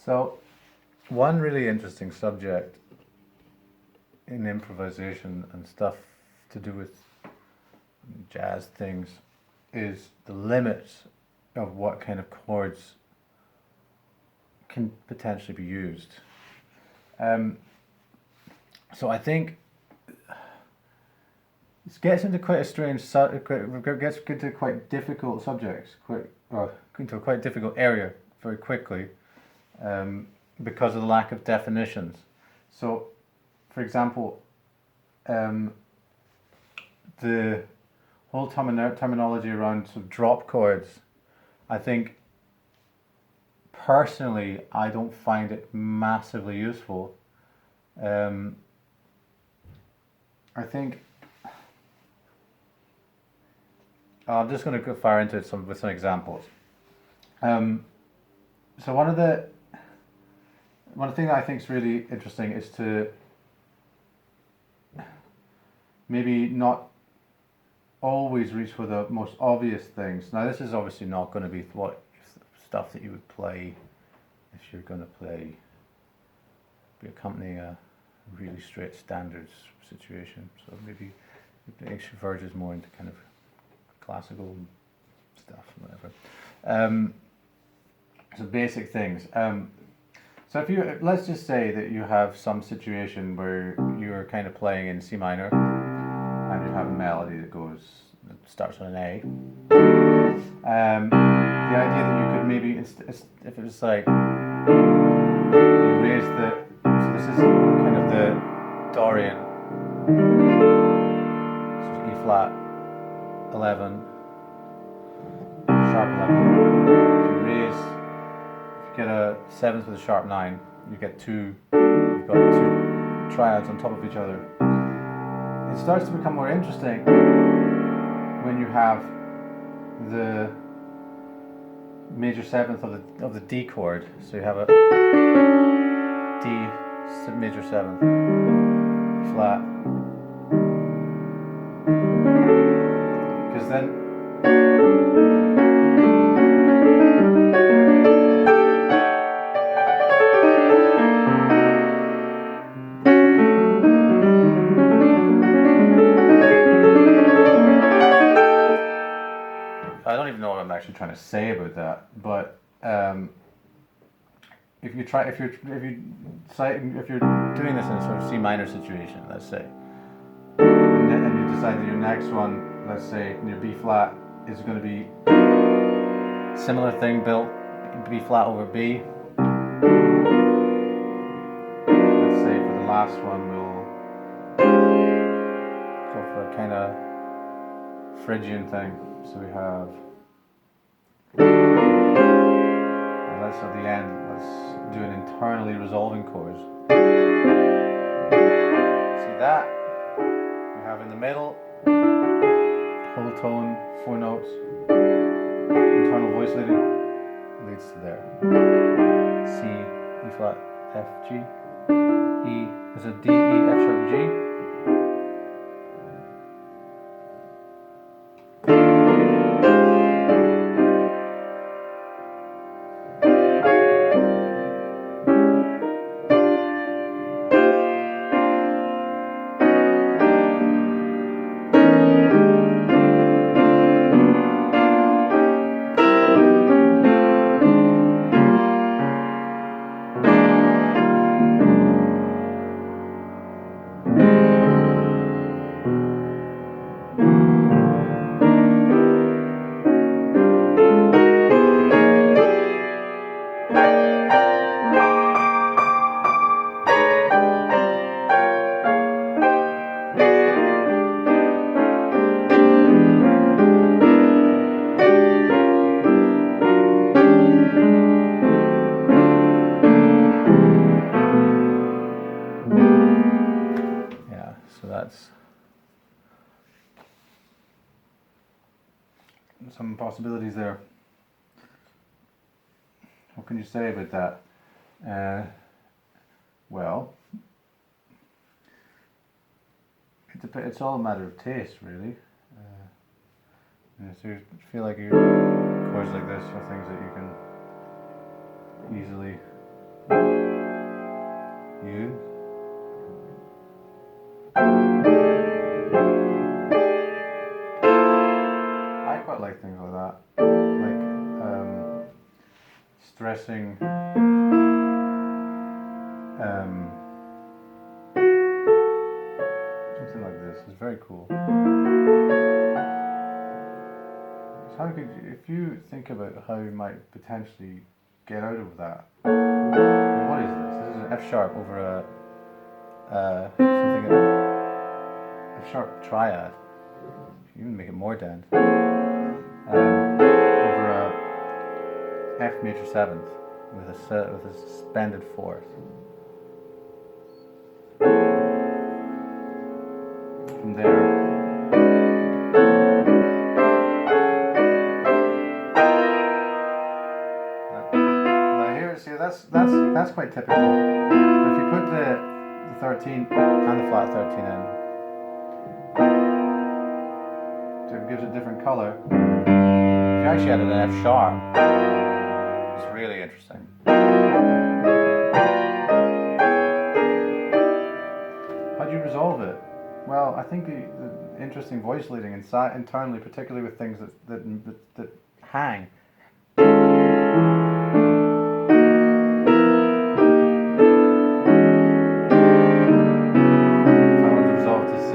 So, one really interesting subject in improvisation and stuff to do with jazz things is the limits of what kind of chords can potentially be used. So I think it gets into quite a strange, gets into quite difficult subjects, into a quite difficult area very quickly, because of the lack of definitions. So, for example, the whole terminology around sort of drop chords, I think personally I don't find it massively useful. I think I'm just going to go far into it with some examples. So one thing that I think is really interesting is to maybe not always reach for the most obvious things. Now, this is obviously not going to be stuff that you would play if you're going to be accompanying a really straight standards situation. So maybe it verges more into kind of classical stuff, whatever. So basic things. So if let's just say that you have some situation where you're kind of playing in C minor, and you have a melody that starts on an A. The idea that you could maybe, if it was like, you raise so this is kind of the Dorian, so E flat, 11, sharp 11. If you get a 7th with a sharp 9, you've got two triads on top of each other. It starts to become more interesting when you have the major 7th of the D chord. So you have a D major 7th, flat. Because then I don't even know what I'm actually trying to say about that, but if you're doing this in a sort of C minor situation, let's say, and you decide that your next one, let's say in your B flat, is going to be similar thing built B flat over B. Let's say for the last one we'll go for a kind of Phrygian thing. So we have, and let's at the end, let's do an internally resolving chords. See that? We have in the middle, whole tone, 4 notes, internal voice leading, leads to there. C, E flat, F, G, E, is a D, E, F sharp, G. So that's some possibilities there. What can you say about that? Well, it's all a matter of taste, really. So you feel like chords like this are things that you can easily stressing something like this. It's very cool. So how could you, if you think about how you might potentially get out of that? What is this? This is an F sharp over something F sharp triad. You can make it more dense. Over a F major seventh with a suspended fourth. From there, now here, see, that's quite typical. But if you put the 13 and the flat 13 in, so it gives it a different color. If you actually added an F sharp, it's really interesting. How do you resolve it? Well, I think the interesting voice leading internally, particularly with things that hang. If I want to resolve to C,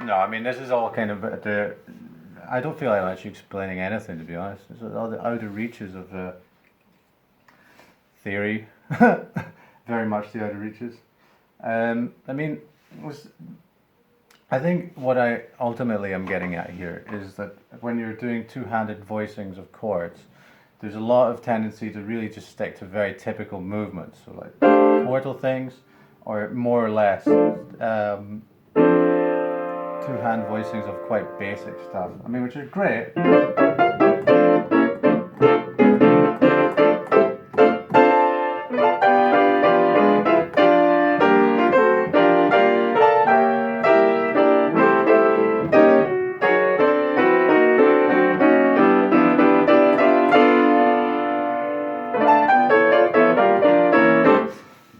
no, I mean, this is all kind of I don't feel like I'm actually explaining anything, to be honest. It's all the outer reaches of theory. Very much the outer reaches. I mean, I think what I ultimately am getting at here is that when you're doing two-handed voicings of chords, there's a lot of tendency to really just stick to very typical movements, so like chordal things, or more or less two-hand voicings of quite basic stuff. I mean, which are great.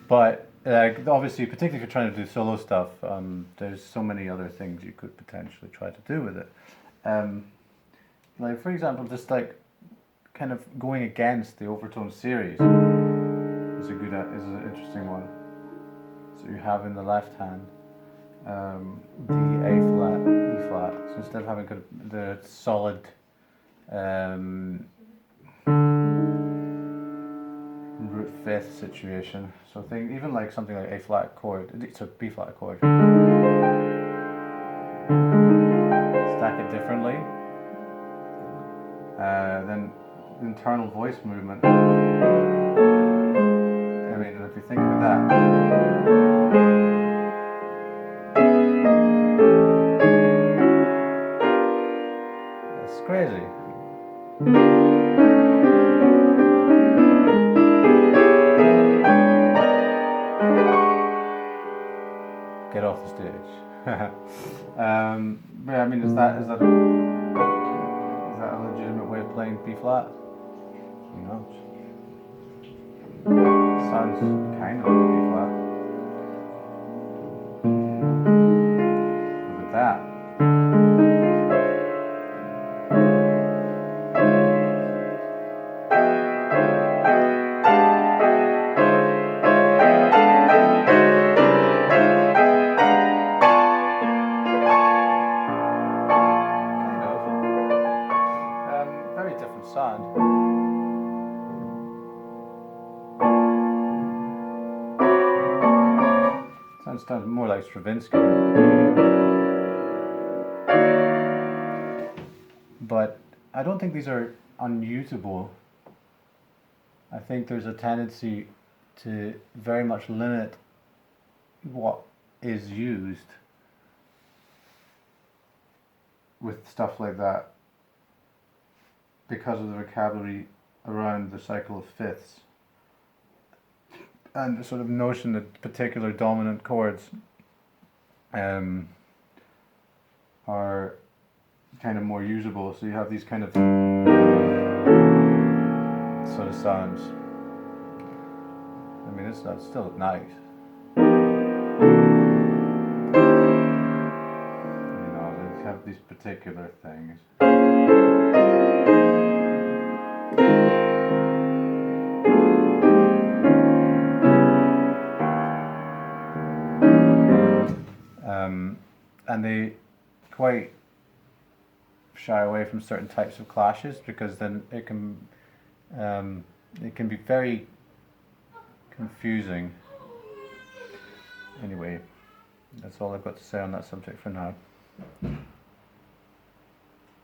But obviously, particularly if you're trying to do solo stuff, there's so many other things you could potentially try to do with it. Like, for example, just like kind of going against the overtone series is an interesting one. So you have in the left hand D, A flat, E flat. So instead of having the solid root fifth situation, so think even like something like A flat chord, it's a B flat chord. Stack it differently. Then internal voice movement. I mean, if you think about that. That's crazy. Get off the stage. Yeah, I mean, is that a legitimate way of playing B flat? Who knows? Sounds kind of like a B flat. Look at that. Sound. Sounds more like Stravinsky. But I don't think these are unusable. I think there's a tendency to very much limit what is used with stuff like that, because of the vocabulary around the cycle of fifths and the sort of notion that particular dominant chords are kind of more usable. So you have these kind of sort of sounds. I mean, it's still nice. You know, they have these particular things. And they quite shy away from certain types of clashes because then it can be very confusing. Anyway, that's all I've got to say on that subject for now.